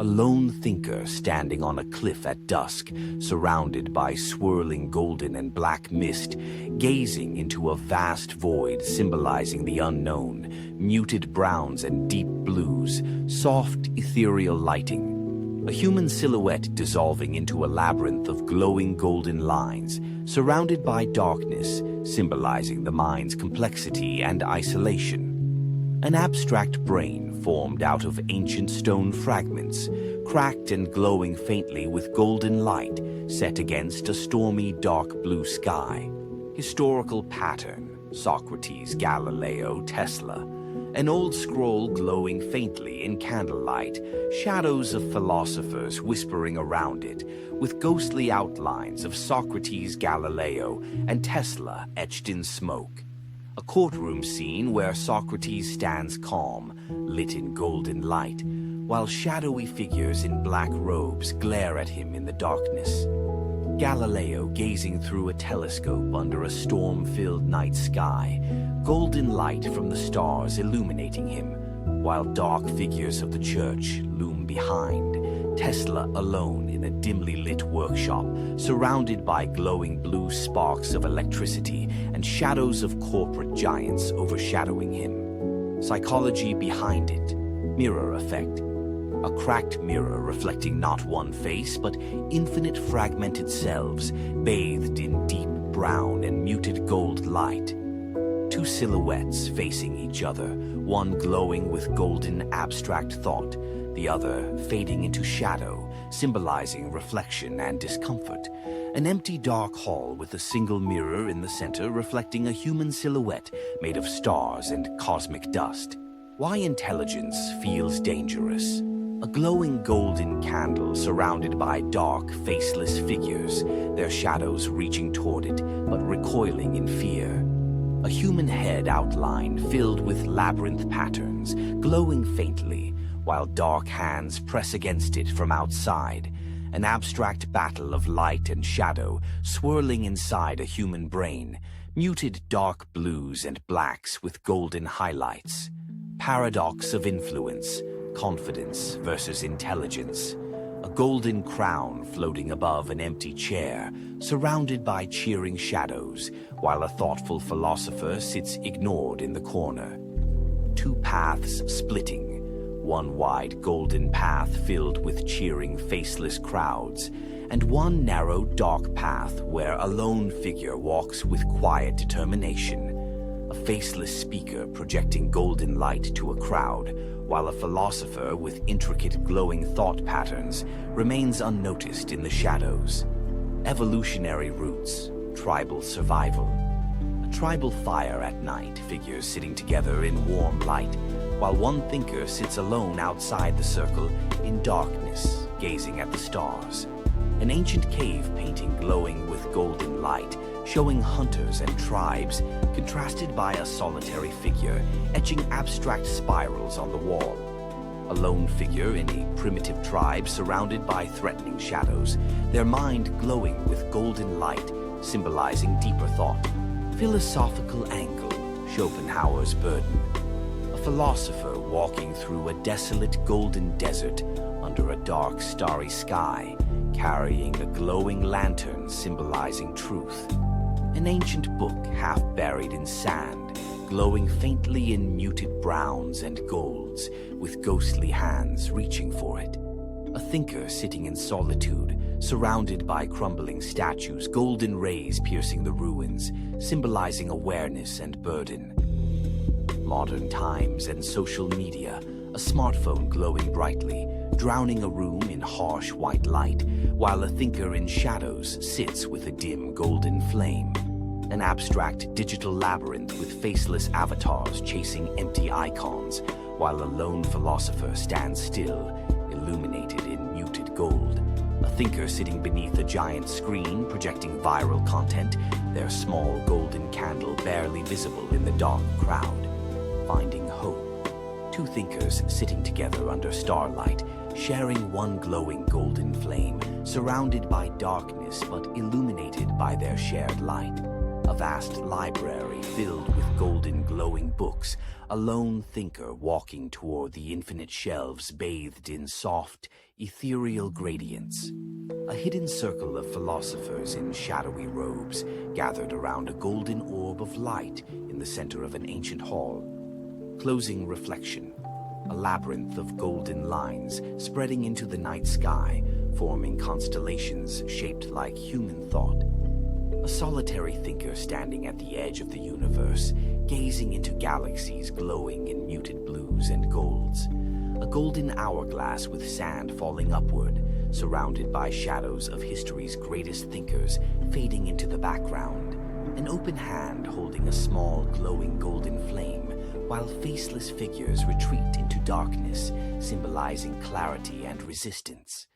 A lone thinker standing on a cliff at dusk, surrounded by swirling golden and black mist, gazing into a vast void symbolizing the unknown, muted browns and deep blues, soft ethereal lighting. A human silhouette dissolving into a labyrinth of glowing golden lines, surrounded by darkness, symbolizing the mind's complexity and isolation. An abstract brain formed out of ancient stone fragments, cracked and glowing faintly with golden light, set against a stormy dark blue sky. Historical pattern: Socrates, Galileo, Tesla. An old scroll glowing faintly in candlelight, shadows of philosophers whispering around it, with ghostly outlines of Socrates, Galileo, and Tesla etched in smoke. A courtroom scene where Socrates stands calm, lit in golden light, while shadowy figures in black robes glare at him in the darkness. Galileo gazing through a telescope under a storm-filled night sky, golden light from the stars illuminating him, while dark figures of the church loom behind. Tesla alone in a dimly lit workshop, surrounded by glowing blue sparks of electricity and shadows of corporate giants overshadowing him. Psychology behind it: mirror effect. A cracked mirror reflecting not one face, but infinite fragmented selves, bathed in deep brown and muted gold light. Two silhouettes facing each other, one glowing with golden abstract thought, the other fading into shadow, symbolizing reflection and discomfort. An empty dark hall with a single mirror in the center reflecting a human silhouette made of stars and cosmic dust. Why intelligence feels dangerous. A glowing golden candle surrounded by dark, faceless figures, their shadows reaching toward it, but recoiling in fear. A human head outline filled with labyrinth patterns, glowing faintly, while dark hands press against it from outside. An abstract battle of light and shadow swirling inside a human brain, muted dark blues and blacks with golden highlights. Paradox of influence. Confidence versus intelligence. A golden crown floating above an empty chair, surrounded by cheering shadows, while a thoughtful philosopher sits ignored in the corner. Two paths splitting, one wide golden path filled with cheering faceless crowds, and one narrow dark path where a lone figure walks with quiet determination. A faceless speaker projecting golden light to a crowd, while a philosopher with intricate glowing thought patterns remains unnoticed in the shadows. Evolutionary roots, tribal survival. A tribal fire at night, figures sitting together in warm light, while one thinker sits alone outside the circle in darkness, gazing at the stars. An ancient cave painting glowing with golden light, showing hunters and tribes, contrasted by a solitary figure etching abstract spirals on the wall. A lone figure in a primitive tribe surrounded by threatening shadows, their mind glowing with golden light, symbolizing deeper thought. Philosophical angle, Schopenhauer's burden. A philosopher walking through a desolate golden desert under a dark starry sky, carrying a glowing lantern symbolizing truth. An ancient book half buried in sand, glowing faintly in muted browns and golds, with ghostly hands reaching for it. A thinker sitting in solitude, surrounded by crumbling statues, golden rays piercing the ruins, symbolizing awareness and burden. Modern times and social media, a smartphone glowing brightly, drowning a room in harsh white light, while a thinker in shadows sits with a dim golden flame. An abstract digital labyrinth with faceless avatars chasing empty icons, while a lone philosopher stands still, illuminated in muted gold. A thinker sitting beneath a giant screen projecting viral content, their small golden candle barely visible in the dark crowd. Finding hope. Two thinkers sitting together under starlight, sharing one glowing golden flame, surrounded by darkness but illuminated by their shared light. A vast library filled with golden glowing books, a lone thinker walking toward the infinite shelves bathed in soft, ethereal gradients. A hidden circle of philosophers in shadowy robes gathered around a golden orb of light in the center of an ancient hall. Closing reflection, a labyrinth of golden lines spreading into the night sky, forming constellations shaped like human thought. A solitary thinker standing at the edge of the universe, gazing into galaxies glowing in muted blues and golds. A golden hourglass with sand falling upward, surrounded by shadows of history's greatest thinkers fading into the background. An open hand holding a small glowing golden flame, while faceless figures retreat into darkness, symbolizing clarity and resistance.